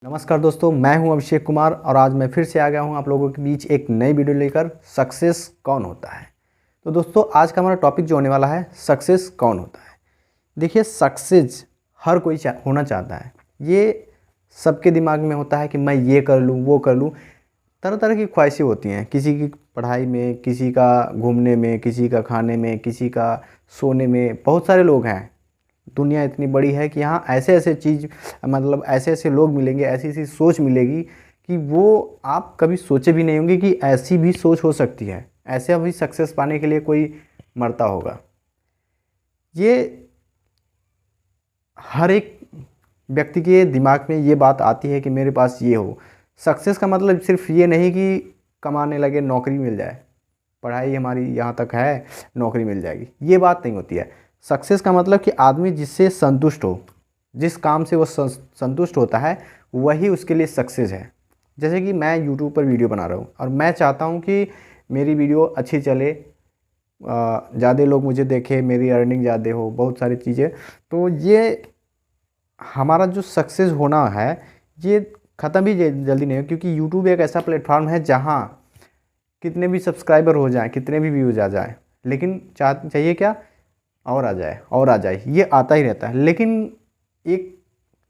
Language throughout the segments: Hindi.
नमस्कार दोस्तों, मैं हूं अभिषेक कुमार और आज मैं फिर से आ गया हूं आप लोगों के बीच एक नई वीडियो लेकर। सक्सेस कौन होता है। तो दोस्तों, आज का हमारा टॉपिक जो होने वाला है, सक्सेस कौन होता है। देखिए, सक्सेस हर कोई होना चाहता है। ये सबके दिमाग में होता है कि मैं ये कर लूँ, वो कर लूँ। तरह तरह की ख्वाहिशें होती हैं, किसी की पढ़ाई में, किसी का घूमने में, किसी का खाने में, किसी का सोने में। बहुत सारे लोग हैं। दुनिया इतनी बड़ी है कि यहाँ ऐसे ऐसे चीज़, मतलब ऐसे ऐसे लोग मिलेंगे, ऐसी ऐसी सोच मिलेगी कि वो आप कभी सोचे भी नहीं होंगे कि ऐसी भी सोच हो सकती है। ऐसे अभी सक्सेस पाने के लिए कोई मरता होगा। ये हर एक व्यक्ति के दिमाग में ये बात आती है कि मेरे पास ये हो। सक्सेस का मतलब सिर्फ ये नहीं कि कमाने लगे, नौकरी मिल जाए, पढ़ाई हमारी यहाँ तक है, नौकरी मिल जाएगी, ये बात नहीं होती है। सक्सेस का मतलब कि आदमी जिससे संतुष्ट हो, जिस काम से वो संतुष्ट होता है, वही उसके लिए सक्सेस है। जैसे कि मैं यूट्यूब पर वीडियो बना रहा हूँ और मैं चाहता हूँ कि मेरी वीडियो अच्छी चले, ज़्यादा लोग मुझे देखें, मेरी अर्निंग ज़्यादा हो, बहुत सारी चीज़ें। तो ये हमारा जो सक्सेस होना है, ये ख़त्म भी जल्दी नहीं हो, क्योंकि यूट्यूब एक ऐसा प्लेटफॉर्म है जहाँ कितने भी सब्सक्राइबर हो जाएं, कितने भी व्यूज़ आ जाएं, लेकिन चाहिए क्या, और आ जाए और आ जाए, ये आता ही रहता है। लेकिन एक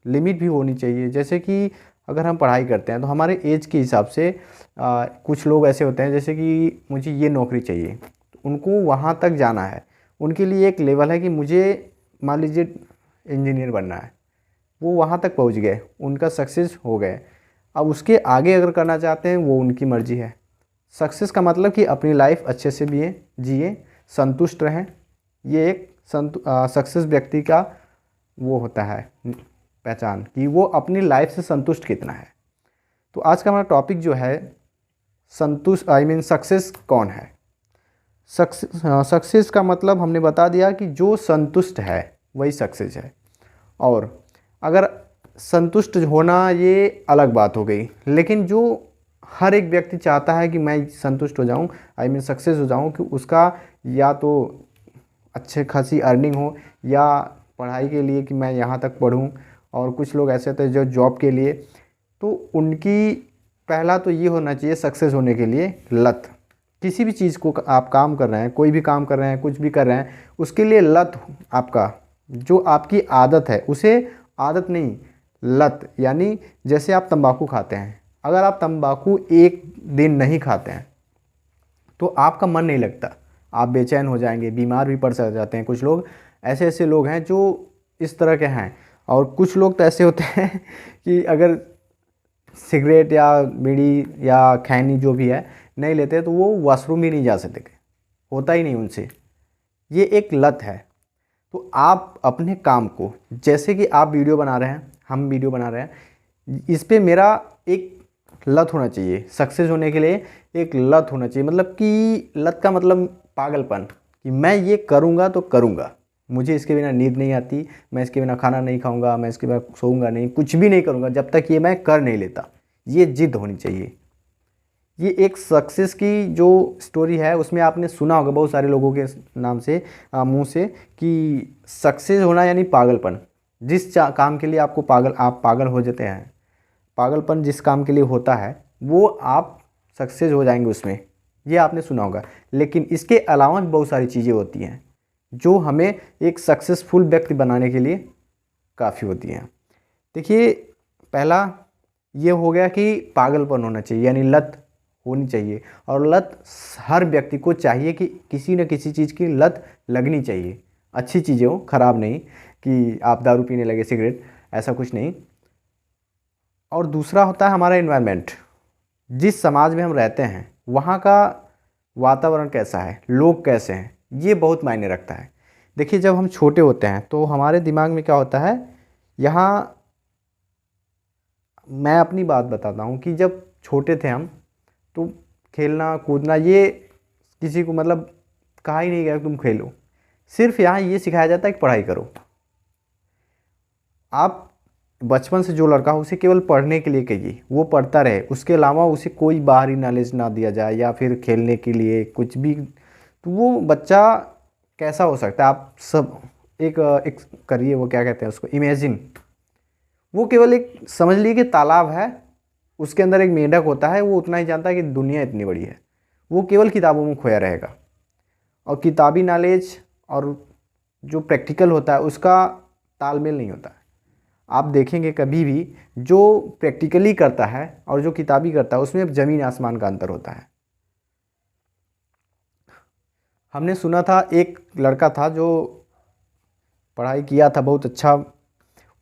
लिमिट भी होनी चाहिए। जैसे कि अगर हम पढ़ाई करते हैं तो हमारे एज के हिसाब से कुछ लोग ऐसे होते हैं, जैसे कि मुझे ये नौकरी चाहिए, तो उनको वहाँ तक जाना है। उनके लिए एक लेवल है कि मुझे, मान लीजिए, इंजीनियर बनना है। वो वहाँ तक पहुँच गए, उनका सक्सेस हो गए। अब उसके आगे अगर करना चाहते हैं, वो उनकी मर्ज़ी है। सक्सेस का मतलब कि अपनी लाइफ अच्छे से जिए, संतुष्ट रहें। ये एक सक्सेस व्यक्ति का वो होता है पहचान, कि वो अपनी लाइफ से संतुष्ट कितना है। तो आज का हमारा टॉपिक जो है, सक्सेस कौन है। सक्सेस का मतलब हमने बता दिया कि जो संतुष्ट है वही सक्सेस है। और अगर संतुष्ट होना ये अलग बात हो गई, लेकिन जो हर एक व्यक्ति चाहता है कि मैं संतुष्ट हो जाऊं, सक्सेस हो जाऊं, कि उसका या तो अच्छे खासी अर्निंग हो, या पढ़ाई के लिए कि मैं यहाँ तक पढूं। और कुछ लोग ऐसे होते हैं जो जॉब के लिए, तो उनकी पहला तो ये होना चाहिए सक्सेस होने के लिए, लत। किसी भी चीज़ को आप काम कर रहे हैं, कोई भी काम कर रहे हैं, कुछ भी कर रहे हैं, उसके लिए लत, आपका जो आपकी आदत है, उसे आदत नहीं, लत। यानी जैसे आप तंबाकू खाते हैं, अगर आप तंबाकू एक दिन नहीं खाते हैं तो आपका मन नहीं लगता, आप बेचैन हो जाएंगे, बीमार भी पड़ जाते हैं। कुछ लोग ऐसे ऐसे लोग हैं जो इस तरह के हैं। और कुछ लोग तो ऐसे होते हैं कि अगर सिगरेट या बीड़ी या खैनी जो भी है नहीं लेते, तो वो वॉशरूम भी नहीं जा सकते, होता ही नहीं उनसे। ये एक लत है। तो आप अपने काम को, जैसे कि आप वीडियो बना रहे हैं, हम वीडियो बना रहे हैं, इस पे मेरा एक लत होना चाहिए। सक्सेस होने के लिए एक लत होना चाहिए, मतलब कि लत का मतलब पागलपन, कि मैं ये करूँगा तो करूँगा, मुझे इसके बिना नींद नहीं आती, मैं इसके बिना खाना नहीं खाऊंगा, मैं इसके बिना सोऊंगा नहीं, कुछ भी नहीं करूँगा जब तक ये मैं कर नहीं लेता। ये जिद होनी चाहिए। ये एक सक्सेस की जो स्टोरी है, उसमें आपने सुना होगा बहुत सारे लोगों के नाम से, मुंह से, कि सक्सेस होना यानी पागलपन। जिस काम के लिए आप पागल हो जाते हैं, पागलपन जिस काम के लिए होता है, वो आप सक्सेस हो जाएंगे उसमें। ये आपने सुना होगा। लेकिन इसके अलावा भी बहुत सारी चीज़ें होती हैं जो हमें एक सक्सेसफुल व्यक्ति बनाने के लिए काफ़ी होती हैं। देखिए, पहला ये हो गया कि पागलपन होना चाहिए, यानी लत होनी चाहिए। और लत हर व्यक्ति को चाहिए कि किसी न किसी चीज़ की लत लगनी चाहिए। अच्छी चीज़ें हो, ख़राब नहीं, कि आप दारू पीने लगे, सिगरेट, ऐसा कुछ नहीं। और दूसरा होता है हमारा एनवायरनमेंट। जिस समाज में हम रहते हैं, वहाँ का वातावरण कैसा है, लोग कैसे हैं, ये बहुत मायने रखता है। देखिए, जब हम छोटे होते हैं तो हमारे दिमाग में क्या होता है, यहाँ मैं अपनी बात बताता हूँ कि जब छोटे थे हम, तो खेलना कूदना ये किसी को मतलब कहा ही नहीं गया कि तुम खेलो। सिर्फ यहाँ ये सिखाया जाता है कि पढ़ाई करो। आप बचपन से जो लड़का हो, उसे केवल पढ़ने के लिए कहिए, वो पढ़ता रहे, उसके अलावा उसे कोई बाहरी नॉलेज ना दिया जाए, या फिर खेलने के लिए कुछ भी। तो वो बच्चा कैसा हो सकता है, आप सब एक करिए, वो क्या कहते हैं उसको, इमेजिन। वो केवल एक समझ लीजिए कि तालाब है, उसके अंदर एक मेंढक होता है, वो उतना ही जानता है कि दुनिया इतनी बड़ी है। वो केवल किताबों में खोया रहेगा, और किताबी नॉलेज और जो प्रैक्टिकल होता है उसका तालमेल नहीं होता है। आप देखेंगे कभी भी जो प्रैक्टिकली करता है और जो किताबी करता है उसमें ज़मीन आसमान का अंतर होता है। हमने सुना था एक लड़का था जो पढ़ाई किया था बहुत अच्छा,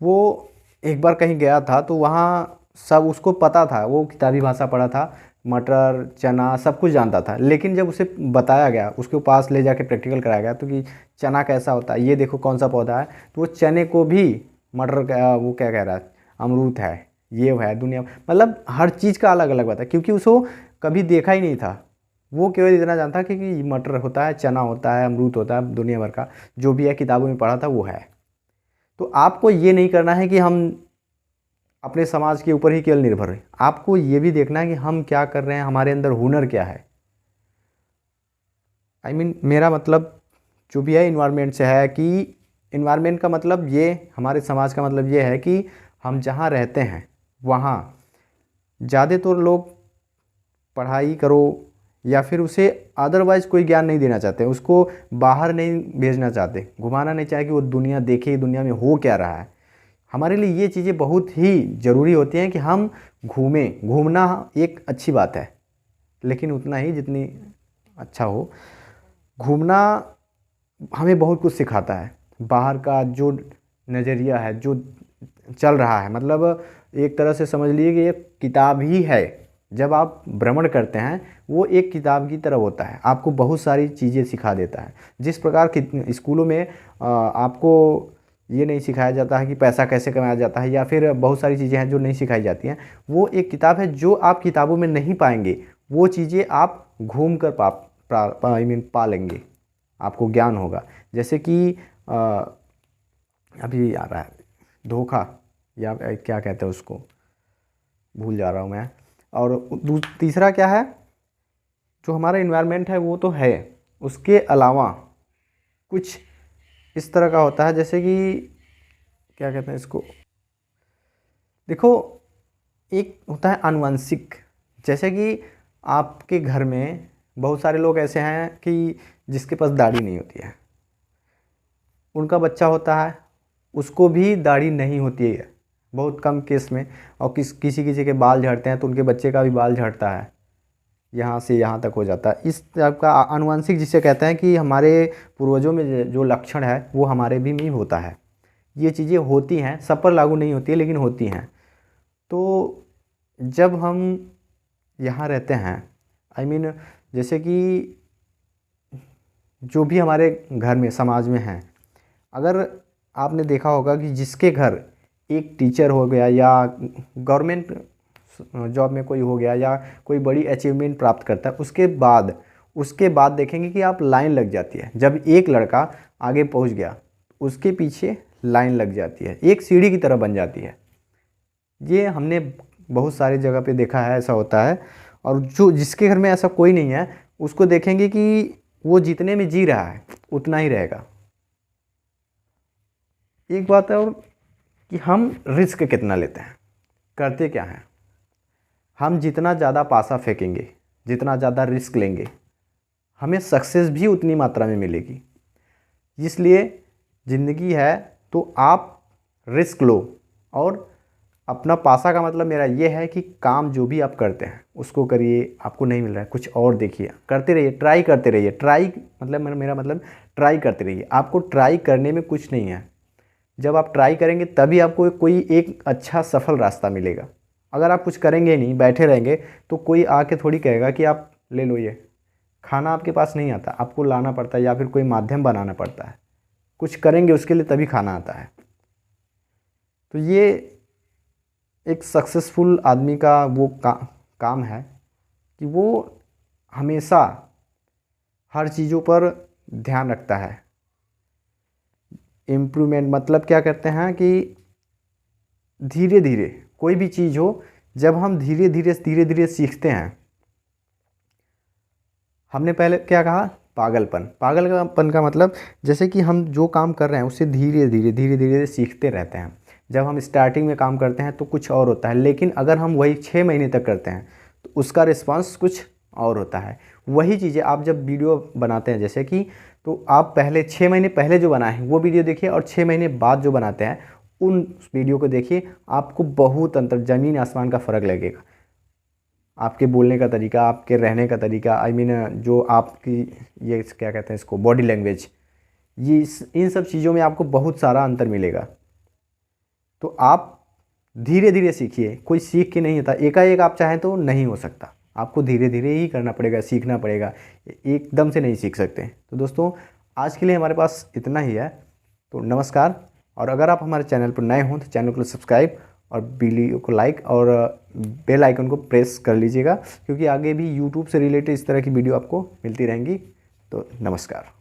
वो एक बार कहीं गया था तो वहाँ सब उसको पता था, वो किताबी भाषा पढ़ा था, मटर चना सब कुछ जानता था। लेकिन जब उसे बताया गया, उसके पास ले जाके प्रैक्टिकल कराया गया तो कि चना कैसा होता है, ये देखो कौन सा पौधा है, तो वो चने को भी मटर का वो क्या कह रहा है, अमरूद है, ये है दुनिया, मतलब हर चीज़ का अलग अलग बता, क्योंकि उसको कभी देखा ही नहीं था। वो केवल इतना जानता कि मटर होता है, चना होता है, अमरूद होता है, दुनिया भर का जो भी है किताबों में पढ़ा था वो है। तो आपको ये नहीं करना है कि हम अपने समाज के ऊपर ही केवल निर्भर रहे, आपको ये भी देखना है कि हम क्या कर रहे हैं, हमारे अंदर हुनर क्या है। मेरा मतलब जो भी है इन्वायरमेंट से है, कि इन्वायरमेंट का मतलब ये, हमारे समाज का मतलब ये है कि हम जहाँ रहते हैं वहाँ ज़्यादातर लोग पढ़ाई करो या फिर उसे अदरवाइज़ कोई ज्ञान नहीं देना चाहते, उसको बाहर नहीं भेजना चाहते, घुमाना नहीं चाहे कि वो दुनिया देखे, दुनिया में हो क्या रहा है। हमारे लिए ये चीज़ें बहुत ही ज़रूरी होती हैं कि हम घूमें। घूमना एक अच्छी बात है, लेकिन उतना ही जितनी अच्छा हो। घूमना हमें बहुत कुछ सिखाता है, बाहर का जो नज़रिया है, जो चल रहा है, मतलब एक तरह से समझ लीजिए कि एक किताब ही है। जब आप भ्रमण करते हैं वो एक किताब की तरह होता है, आपको बहुत सारी चीज़ें सिखा देता है। जिस प्रकार कि स्कूलों में आपको ये नहीं सिखाया जाता है कि पैसा कैसे कमाया जाता है, या फिर बहुत सारी चीज़ें हैं जो नहीं सिखाई जाती हैं, वो एक किताब है जो आप किताबों में नहीं पाएंगे, वो चीज़ें आप घूम कर पा लेंगे, आपको ज्ञान होगा। जैसे कि अभी आ रहा है धोखा, या क्या कहते हैं उसको, भूल जा रहा हूँ मैं। और तीसरा क्या है, जो हमारा इन्वायरमेंट है वो तो है, उसके अलावा कुछ इस तरह का होता है, जैसे कि क्या कहते हैं इसको, देखो एक होता है आनुवंशिक। जैसे कि आपके घर में बहुत सारे लोग ऐसे हैं कि जिसके पास दाढ़ी नहीं होती है, उनका बच्चा होता है उसको भी दाढ़ी नहीं होती है बहुत कम केस में, और किसी किसी के बाल झड़ते हैं तो उनके बच्चे का भी बाल झड़ता है, यहाँ से यहाँ तक हो जाता है। इस टाइप का आनुवंशिक जिसे कहते हैं कि हमारे पूर्वजों में जो लक्षण है वो हमारे भी में होता है। ये चीज़ें होती हैं, सब पर लागू नहीं होती है लेकिन होती हैं। तो जब हम यहाँ रहते हैं, जैसे कि जो भी हमारे घर में समाज में हैं, अगर आपने देखा होगा कि जिसके घर एक टीचर हो गया या गवर्नमेंट जॉब में कोई हो गया या कोई बड़ी अचीवमेंट प्राप्त करता है, उसके बाद देखेंगे कि आप लाइन लग जाती है। जब एक लड़का आगे पहुंच गया उसके पीछे लाइन लग जाती है, एक सीढ़ी की तरह बन जाती है। ये हमने बहुत सारी जगह पे देखा है, ऐसा होता है। और जो जिसके घर में ऐसा कोई नहीं है उसको देखेंगे कि वो जितने में जी रहा है उतना ही रहेगा। एक बात है और कि हम रिस्क कितना लेते हैं, करते क्या हैं। हम जितना ज़्यादा पासा फेंकेंगे, जितना ज़्यादा रिस्क लेंगे, हमें सक्सेस भी उतनी मात्रा में मिलेगी। इसलिए ज़िंदगी है तो आप रिस्क लो, और अपना पासा का मतलब मेरा ये है कि काम जो भी आप करते हैं उसको करिए। आपको नहीं मिल रहा है कुछ और देखिए, करते रहिए, ट्राई करते रहिए। ट्राई मतलब मेरा मतलब ट्राई करते रहिए। आपको ट्राई करने में कुछ नहीं है, जब आप ट्राई करेंगे तभी आपको कोई एक अच्छा सफल रास्ता मिलेगा। अगर आप कुछ करेंगे नहीं, बैठे रहेंगे, तो कोई आके थोड़ी कहेगा कि आप ले लो ये खाना, आपके पास नहीं आता, आपको लाना पड़ता है या फिर कोई माध्यम बनाना पड़ता है। कुछ करेंगे उसके लिए तभी खाना आता है। तो ये एक सक्सेसफुल आदमी का वो काम है कि वो हमेशा हर चीज़ों पर ध्यान रखता है। इम्प्रूवमेंट मतलब क्या करते हैं कि धीरे धीरे कोई भी चीज़ हो, जब हम धीरे धीरे सीखते हैं। हमने पहले क्या कहा, पागलपन का मतलब जैसे कि हम जो काम कर रहे हैं उससे धीरे धीरे सीखते रहते हैं। जब हम स्टार्टिंग में काम करते हैं तो कुछ और होता है, लेकिन अगर हम वही 6 महीने तक करते हैं तो उसका रिस्पांस कुछ और होता है। वही चीज़ें आप जब वीडियो बनाते हैं जैसे कि, तो आप पहले 6 महीने पहले जो बनाए हैं वो वीडियो देखिए और 6 महीने बाद जो बनाते हैं उन वीडियो को देखिए, आपको बहुत अंतर, ज़मीन आसमान का फ़र्क लगेगा। आपके बोलने का तरीका, आपके रहने का तरीका, आई मीन जो आपकी ये क्या कहते हैं इसको, बॉडी लैंग्वेज, ये इन सब चीज़ों में आपको बहुत सारा अंतर मिलेगा। तो आप धीरे धीरे सीखिए, कोई सीख के नहीं होता, एकाएक आप चाहें तो नहीं हो सकता, आपको धीरे धीरे ही करना पड़ेगा, सीखना पड़ेगा, एकदम से नहीं सीख सकते। तो दोस्तों आज के लिए हमारे पास इतना ही है, तो नमस्कार। और अगर आप हमारे चैनल पर नए हों तो चैनल को सब्सक्राइब और वीडियो को लाइक और बेल आइकन को प्रेस कर लीजिएगा, क्योंकि आगे भी यूट्यूब से रिलेटेड इस तरह की वीडियो आपको मिलती रहेंगी। तो नमस्कार।